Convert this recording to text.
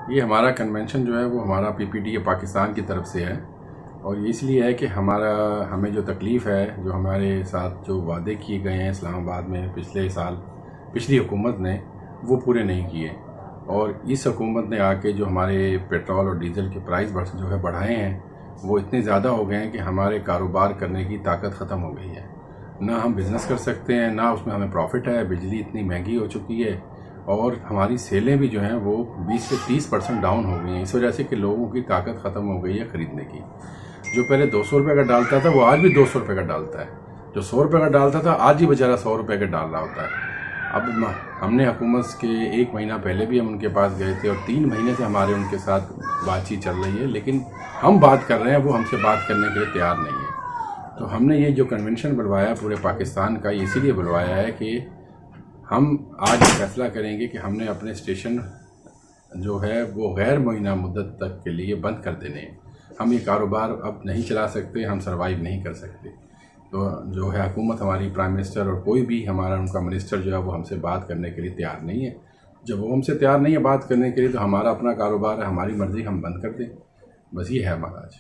ये हमारा कन्वेंशन जो है वो हमारा पीपीटी या पाकिस्तान की तरफ से है, और ये इसलिए है कि हमें जो तकलीफ़ है, जो हमारे साथ जो वादे किए गए हैं इस्लामाबाद में पिछले साल पिछली हुकूमत ने, वो पूरे नहीं किए। और इस हुकूमत ने आके जो हमारे पेट्रोल और डीज़ल के प्राइस जो है बढ़ाए हैं, वो इतने ज़्यादा हो गए हैं कि हमारे कारोबार करने की ताकत ख़त्म हो गई है। ना हम बिज़नेस कर सकते हैं, ना उसमें हमें प्रॉफिट है। बिजली इतनी महंगी हो चुकी है और हमारी सेलें भी जो हैं वो 20 से 30% डाउन हो गई हैं, इस वजह से कि लोगों की ताकत ख़त्म हो गई है ख़रीदने की। जो पहले 200 रुपये का डालता था वो आज भी 200 रुपये का डालता है। जो 100 रुपये का डालता था आज ही बेचारा 100 रुपये का डाल रहा होता है। अब हमने हुकूमत के 1 महीना पहले भी हम उनके पास गए थे और 3 महीने से हमारे उनके साथ बातचीत चल रही है, लेकिन हम बात कर रहे हैं, वो हमसे बात करने के लिए तैयार नहीं है। तो हमने ये जो कन्वेंशन बुलवाया पूरे पाकिस्तान का, इसीलिए बुलवाया है कि हम आज फैसला करेंगे कि हमने अपने स्टेशन जो है वो गैर मुअय्यना मुद्दत तक के लिए बंद कर देने हैं। हम ये कारोबार अब नहीं चला सकते, हम सर्वाइव नहीं कर सकते। तो जो है हुकूमत, हमारी प्राइम मिनिस्टर और कोई भी हमारा उनका मिनिस्टर जो है वो हमसे बात करने के लिए तैयार नहीं है। जब वो हमसे तैयार नहीं है बात करने के लिए, तो हमारा अपना कारोबार है, हमारी मर्ज़ी, हम बंद कर दें। बस ये है हमारा आज।